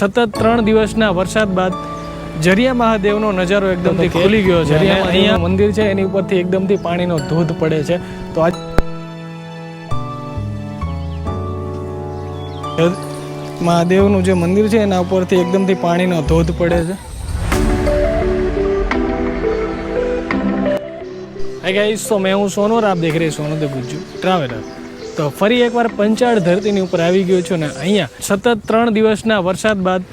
સતત 3 દિવસના વરસાદ બાદ જરિયા મહાદેવનો નજારો એકદમથી ખુલી ગયો છે. અહીંયા મંદિર છે એની ઉપરથી એકદમથી પાણીનો ધોધ પડે છે. તો આ મહાદેવનું જે મંદિર છે એના ઉપરથી એકદમથી પાણીનો ધોધ પડે છે. हाय गाइस, तो मैं हूँ सोनू और आप देख रहे हैं सोनू द गुज्जू ट्रावेलर. तो ફરી એકવાર પંચાળ ધરતીની ઉપર આવી ગયો છું ને અહીંયા સતત 3 દિવસના વરસાદ બાદ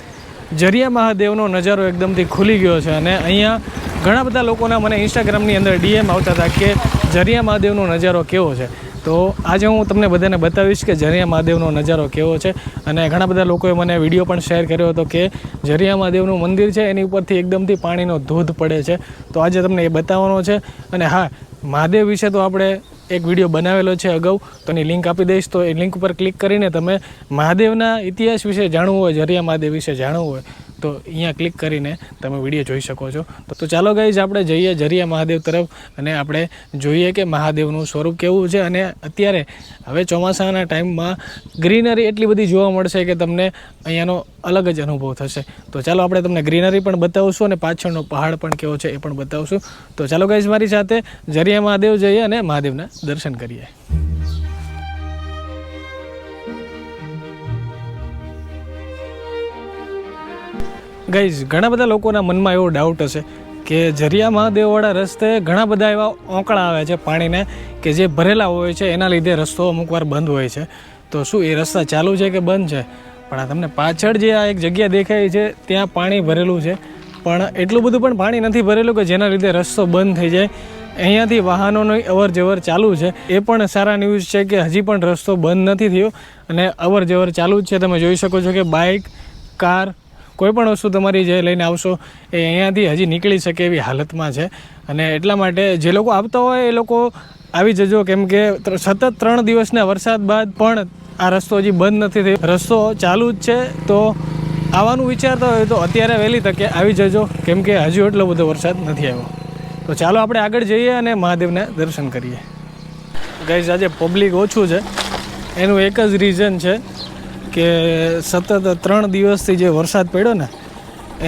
જરિયા મહાદેવનો નજારો એકદમથી ખુલી ગયો છે. અને અહીંયા ઘણા બધા લોકોના મને ઇન્સ્ટાગ્રામની અંદર ડીએમ આવતા હતા કે જરિયા મહાદેવનો નજારો કેવો છે. તો આજે હું તમને બધાને બતાવીશ કે જરિયા મહાદેવનો નજારો કેવો છે. અને ઘણા બધા લોકોએ મને વિડીયો પણ શેર કર્યો હતો કે જરિયા મહાદેવનું મંદિર છે એની ઉપરથી એકદમથી પાણીનો ધોધ પડે છે. તો આજે તમને એ બતાવવાનો છે. અને હા, મહાદેવ વિશે તો આપણે એક વિડીયો બનાવેલો છે અગાઉ, તો એની લિંક આપી દઈશ. તો એ લિંક ઉપર ક્લિક કરીને તમે મહાદેવના ઇતિહાસ વિશે જાણવું હોય, જરિયા મહાદેવ વિશે જાણવું હોય તો અહીંયા ક્લિક કરીને તમે વિડીયો જોઈ શકો છો. તો ચાલો ગાઈઝ, આપણે જઈએ જરિયા મહાદેવ તરફ અને આપણે જોઈએ કે મહાદેવનું સ્વરૂપ કેવું છે. અને અત્યારે હવે ચોમાસાના ટાઈમમાં ગ્રીનરી એટલી બધી જોવા મળશે કે તમને અહીંયાનો અલગ જ અનુભવ થશે. તો ચાલો આપણે તમને ગ્રીનરી પણ બતાવશું અને પાછળનો પહાડ પણ કેવો છે એ પણ બતાવશું. તો ચાલો ગાઈઝ, મારી સાથે જરિયા મહાદેવ જઈએ અને મહાદેવના દર્શન કરીએ. ગાઈઝ, ઘણા બધા લોકોના મનમાં એવો ડાઉટ હશે કે જરિયા મહાદેવવાળા રસ્તે ઘણા બધા એવા ઓંકળા આવે છે પાણીને કે જે ભરેલા હોય છે, એના લીધે રસ્તો અમુક વાર બંધ હોય છે. તો શું એ રસ્તા ચાલુ છે કે બંધ છે? પણ આ તમને પાછળ જે આ એક જગ્યા દેખાય છે ત્યાં પાણી ભરેલું છે, પણ એટલું બધું પણ પાણી નથી ભરેલું કે જેના લીધે રસ્તો બંધ થઈ જાય. અહીંયાથી વાહનોની અવર જવર ચાલુ છે. એ પણ સારા ન્યૂઝ છે કે હજી પણ રસ્તો બંધ નથી થયો અને અવર જવર ચાલુ જ છે. તમે જોઈ શકો છો કે બાઇક, કાર, કોઈ પણ વસ્તુ તમારી જે લઈને આવશો એ અહીંયાથી હજી નીકળી શકે એવી હાલતમાં છે. અને એટલા માટે જે લોકો આવતા હોય એ લોકો આવી જજો, કેમ કે સતત 3 દિવસના વરસાદ બાદ પણ આ રસ્તો હજી બંધ નથી થયો. રસ્તો ચાલુ જ છે. તો આવવાનું વિચારતા હોય તો અત્યારે વહેલી તકે આવી જજો, કેમ કે હજુ એટલો બધો વરસાદ નથી આવ્યો. તો ચાલો આપણે આગળ જઈએ અને મહાદેવના દર્શન કરીએ. ગાઈઝ, આજે પબ્લિક ઓછું છે એનું એક જ રીઝન છે કે સતત 3 દિવસથી જે વરસાદ પડ્યો ને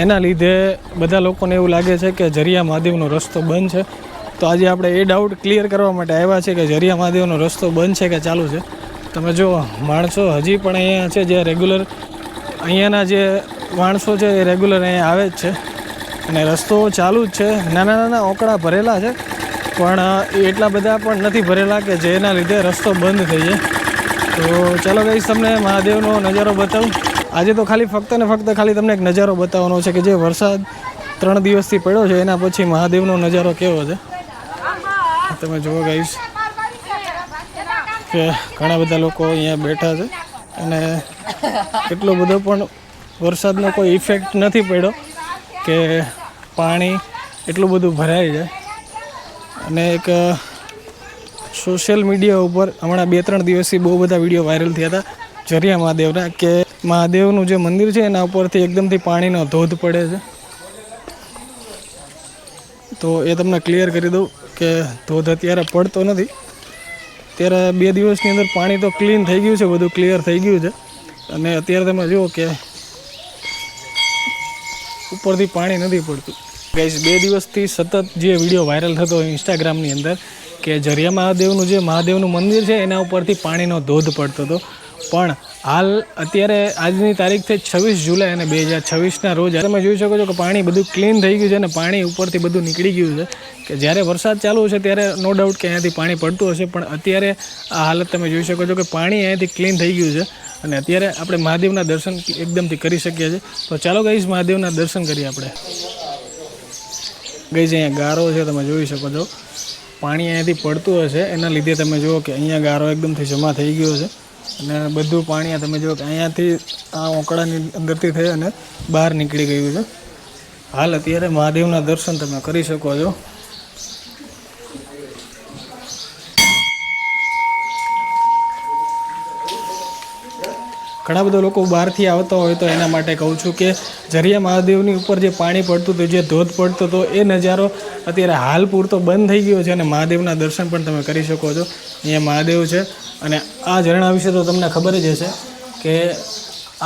એના લીધે બધા લોકોને એવું લાગે છે કે જરિયા મહાદેવનો રસ્તો બંધ છે. તો આજે આપણે એ ડાઉટ ક્લિયર કરવા માટે આવ્યા છે કે જરિયા મહાદેવનો રસ્તો બંધ છે કે ચાલુ છે. તમે જો માણસો હજી પણ અહીંયા છે, જે રેગ્યુલર અહીંયાના જે માણસો છે એ રેગ્યુલર અહીંયા આવે જ છે અને રસ્તો ચાલુ જ છે. નાના નાના ઓકળા ભરેલા છે, પણ એટલા બધા પણ નથી ભરેલા કે જેના લીધે રસ્તો બંધ થઈ જાય. તો ચાલો ગાઈસ, તમને મહાદેવનો નજારો બતાવું. આજે તો ફક્ત ખાલી તમને એક નજારો બતાવવાનો છે કે જે વરસાદ 3 દિવસથી પડ્યો છે એના પછી મહાદેવનો નજારો કેવો છે. તમે જુઓ ગાઈસ કે ઘણા બધા લોકો અહીંયા બેઠા છે અને એટલો બધો પણ વરસાદનો કોઈ ઇફેક્ટ નથી પડ્યો કે પાણી એટલું બધું ભરાઈ જાય. અને એક સોશિયલ મીડિયા ઉપર હમણાં 2-3 દિવસથી બહુ બધા વિડીયો વાયરલ થયા હતા જરિયા મહાદેવના, કે મહાદેવનું જે મંદિર છે એના ઉપરથી એકદમથી પાણીનો ધોધ પડે છે. તો એ તમને ક્લિયર કરી દઉં કે ધોધ અત્યારે પડતો નથી. અત્યારે 2 દિવસની અંદર પાણી તો ક્લીન થઈ ગયું છે, બધું ક્લિયર થઈ ગયું છે. અને અત્યારે તમે જુઓ કે ઉપરથી પાણી નથી પડતું. ગાઈઝ, 2 દિવસથી સતત જે વિડીયો વાયરલ થતો ઇન્સ્ટાગ્રામની અંદર કે જરિયા મહાદેવનું જે મહાદેવનું મંદિર છે એના ઉપરથી પાણીનો ધોધ પડતો હતો. પણ હાલ અત્યારે આજની તારીખ છે 26 જુલાઈ અને 2026ના રોજ તમે જોઈ શકો છો કે પાણી બધું ક્લીન થઈ ગયું છે અને પાણી ઉપરથી બધું નીકળી ગયું છે. કે જ્યારે વરસાદ ચાલુ છે ત્યારે નો ડાઉટ કે અહીંયાથી પાણી પડતું હશે, પણ અત્યારે આ હાલત તમે જોઈ શકો છો કે પાણી અહીંયાથી ક્લીન થઈ ગયું છે. અને અત્યારે આપણે મહાદેવના દર્શન એકદમથી કરી શકીએ છીએ. તો ચાલો ગાઈઝ, મહાદેવના દર્શન કરીએ આપણે. ગાઈઝ, અહીંયા ગારો છે, તમે જોઈ શકો છો. પાણી અહીંયાથી પડતું હશે એના લીધે તમે જુઓ કે અહીંયા ગારો એકદમથી જમા થઈ ગયો છે. અને બધું પાણી તમે જુઓ કે અહીંયાથી આ ઓંકડાની અંદરથી થઈ અને બહાર નીકળી ગયું છે. હાલ અત્યારે મહાદેવના દર્શન તમે કરી શકો છો. ઘણા બધા લોકો બહારથી આવતા હોય તો એના માટે કહું છું કે જરિયા મહાદેવની ઉપર જે પાણી પડતું હતું, જે ધોધ પડતો હતો, એ નજારો અત્યારે હાલ પૂરતો બંધ થઈ ગયો છે. અને મહાદેવના દર્શન પણ તમે કરી શકો છો. અહીંયા મહાદેવ છે અને આ ઝરણા વિશે તો તમને ખબર જ હશે કે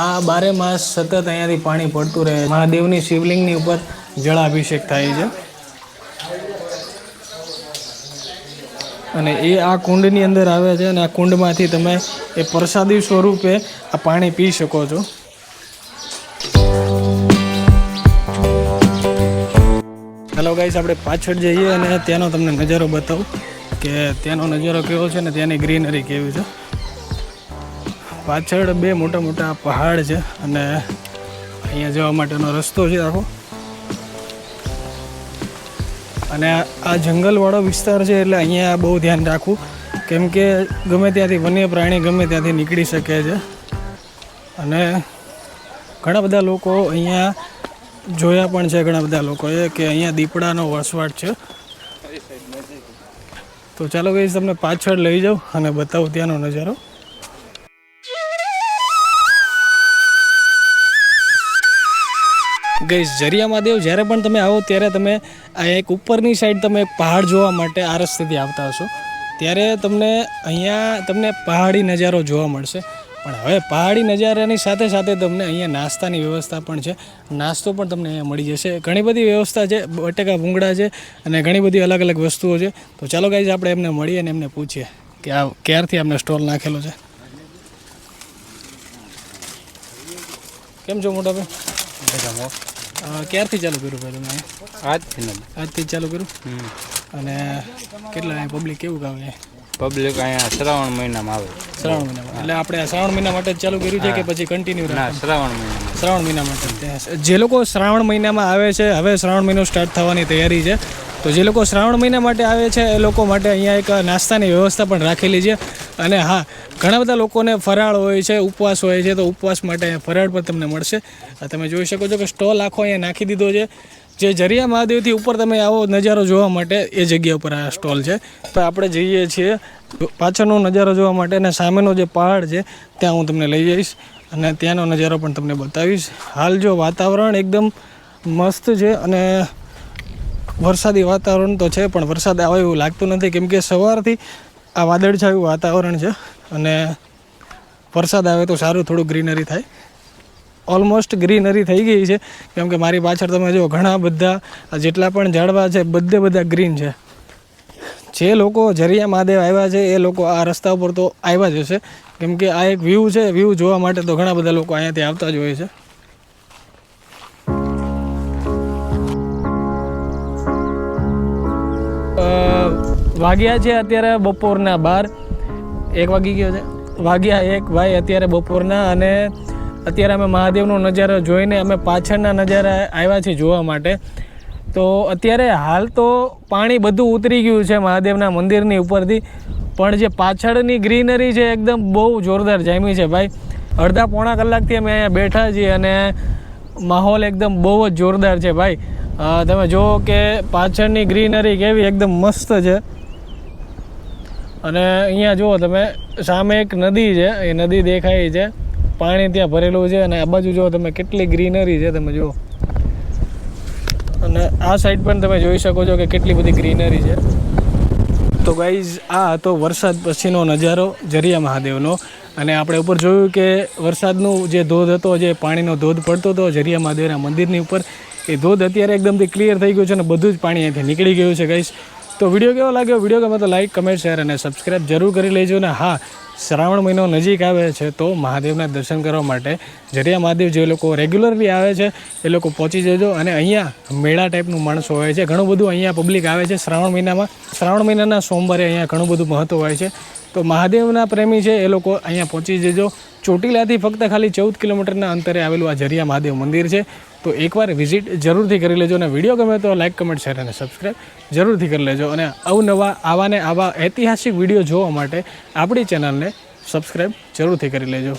આ 12 માસ સતત અહીંયાથી પાણી પડતું રહે. મહાદેવની શિવલિંગની ઉપર જળાભિષેક થાય છે અને એ આ કુંડની અંદર આવે છે અને આ કુંડમાંથી તમે એ પ્રસાદી સ્વરૂપે આ પાણી પી શકો છો. હેલો ગાઈસ, આપણે પાછળ જઈએ અને ત્યાંનો તમને નજારો બતાવું કે ત્યાંનો નજારો કેવો છે ને ત્યાંની ગ્રીનરી કેવી છે. પાછળ 2 મોટા મોટા પહાડ છે અને અહીંયા જવા માટેનો રસ્તો છે આખો. અને આ જંગલવાળો વિસ્તાર છે એટલે અહીંયા બહુ ધ્યાન રાખવું, કેમ કે ગમે ત્યાંથી વન્ય પ્રાણી ગમે ત્યાંથી નીકળી શકે છે. અને ઘણા બધા લોકો અહીંયા જોયા પણ છે, ઘણા બધા લોકોએ કે અહીંયા દીપડાનો વસવાટ છે. તો ચાલો ગાઈસ, તમને પાછળ લઈ જાઉં અને બતાવું ત્યાંનો નજારો. ગાઈસ, ઝરિયા મહાદેવ જ્યારે પણ તમે આવો ત્યારે તમે આ એક ઉપરની સાઈડ તમે એક પહાડ જોવા માટે આ રસ્તેથી આવતા હશો, ત્યારે તમને પહાડી નજારો જોવા મળશે. પણ હવે પહાડી નજારાની સાથે સાથે તમને અહીંયા નાસ્તાની વ્યવસ્થા પણ છે. નાસ્તો પણ તમને અહીંયા મળી જશે. ઘણી બધી વ્યવસ્થા છે, બટેકા ભૂંગળા છે અને ઘણી બધી અલગ અલગ વસ્તુઓ છે. તો ચાલો ગાઈસ, આપણે એમને મળીએ અને એમને પૂછીએ કે આ ક્યારથી આપણે સ્ટોલ નાખેલો છે. કેમ છો મોટા ભાઈ? ક્યારથી ચાલુ કર્યું ભાઈ તમે? આજથી ચાલુ કર્યું. અને કેટલા પબ્લિક કેવું આવે? પબ્લિક અહીંયા શ્રાવણ મહિનામાં આવે. શ્રાવણ મહિનામાં એટલે આપણે આ શ્રાવણ મહિના માટે જ ચાલુ કર્યું છે કે પછી કન્ટિન્યુ? શ્રાવણ મહિના માટે. જે લોકો શ્રાવણ મહિનામાં આવે છે, હવે શ્રાવણ મહિનો સ્ટાર્ટ થવાની તૈયારી છે, તો જે લોકો શ્રાવણ મહિના માટે આવે છે એ લોકો માટે અહીંયા એક નાસ્તાની વ્યવસ્થા પણ રાખેલી છે. અને હા, ઘણા બધા લોકોને ફરાળ હોય છે, ઉપવાસ હોય છે, તો ઉપવાસ માટે ફરાળ પણ તમને મળશે. તમે જોઈ શકો છો કે સ્ટોલ આખો અહીંયા નાખી દીધો છે. જે ઝરિયા મહાદેવથી ઉપર તમે આવો નજારો જોવા માટે એ જગ્યા ઉપર આ સ્ટોલ છે. તો આપણે જઈએ છીએ પાછળનો નજારો જોવા માટે અને સામેનો જે પહાડ છે ત્યાં હું તમને લઈ જઈશ અને ત્યાંનો નજારો પણ તમને બતાવીશ. હાલ જો વાતાવરણ એકદમ મસ્ત છે અને વરસાદી વાતાવરણ તો છે, પણ વરસાદ આવે એવું લાગતું નથી, કેમ કે સવારથી આ વાદળછાયું વાતાવરણ છે અને વરસાદ આવે તો સારું, થોડું ગ્રીનરી થાય. ઓલમોસ્ટ ગ્રીનરી થઈ ગઈ છે, કેમ કે મારી પાછળ તમે જો ઘણા બધા જેટલા પણ ઝાડવા છે બધા ગ્રીન છે. જે લોકો ઝરિયા મહાદેવ આવ્યા છે એ લોકો આ રસ્તા ઉપર તો આવ્યા જ હશે, કેમ કે આ એક વ્યૂ છે. વ્યૂ જોવા માટે તો ઘણા બધા લોકો અહીંયાથી આવતા જ હોય છે. વાગ્યા છે અત્યારે બપોરના 12, 1 વાગી ગયો છે. વાગ્યા 1 ભાઈ અત્યારે બપોરના. અને અત્યારે અમે મહાદેવનો નજારો જોઈને અમે પાછળના નજારા આવ્યા છીએ જોવા માટે. તો અત્યારે હાલ તો પાણી બધું ઉતરી ગયું છે મહાદેવના મંદિરની ઉપરથી, પણ જે પાછળની ગ્રીનરી છે એકદમ બહુ જોરદાર જામી છે ભાઈ. અડધા પોણા કલાકથી અમે અહીંયા બેઠા છીએ અને માહોલ એકદમ બહુ જ જોરદાર છે ભાઈ. તમે જુઓ કે પાછળની ગ્રીનરી કેવી એકદમ મસ્ત છે. અને અહીંયા જુઓ તમે, સામે એક નદી છે, એ નદી દેખાય છે, પાણી ત્યાં ભરેલું છે. અને આ બાજુ જુઓ તમે કેટલી ગ્રીનરી છે, તમે જુઓ. અને આ સાઈડ પણ તમે જોઈ શકો છો કે કેટલી બધી ગ્રીનરી છે. તો ગાઈઝ, આ હતો વરસાદ પછીનો નજારો ઝરિયા મહાદેવનો. અને આપણે ઉપર જોયું કે વરસાદનું જે ધોધ હતો, જે પાણીનો ધોધ પડતો હતો ઝરિયા મહાદેવના મંદિરની ઉપર, એ ધોધ અત્યારે એકદમથી ક્લિયર થઈ ગયું છે અને બધું જ પાણી અહીંથી નીકળી ગયું છે ગાઈઝ. તો વિડીયો કેવો લાગ્યો? વિડીયો ગમે તો લાઈક, કમેન્ટ, શેર અને સબસ્ક્રાઈબ જરૂર કરી લેજો. ને હા, શ્રાવણ મહિનો નજીક આવે છે તો મહાદેવના દર્શન કરવા માટે ઝરિયા મહાદેવ જે લોકો રેગ્યુલરલી આવે છે એ લોકો પહોંચી જજો. અને અહીંયા મેળા ટાઈપનું માણસો હોય છે, ઘણું બધું અહીંયા પબ્લિક આવે છે શ્રાવણ મહિનામાં. શ્રાવણ મહિનાના સોમવારે અહીંયા ઘણું બધું મહત્ત્વ હોય છે. તો મહાદેવના પ્રેમી છે એ લોકો અહીંયા પહોંચી જજો. ચોટીલાથી ફક્ત ખાલી 14 કિલોમીટરના અંતરે આવેલું આ ઝરિયા મહાદેવ મંદિર છે. તો એકવાર વિઝિટ જરૂરથી કરી લેજો. અને વિડીયો ગમે તો લાઈક, કમેન્ટ, શેર અને સબસ્ક્રાઈબ જરૂરથી કરી લેજો. અને આવા ઐતિહાસિક વિડીયો જોવા માટે આપણી ચેનલને સબસ્ક્રાઈબ જરૂરથી કરી લેજો.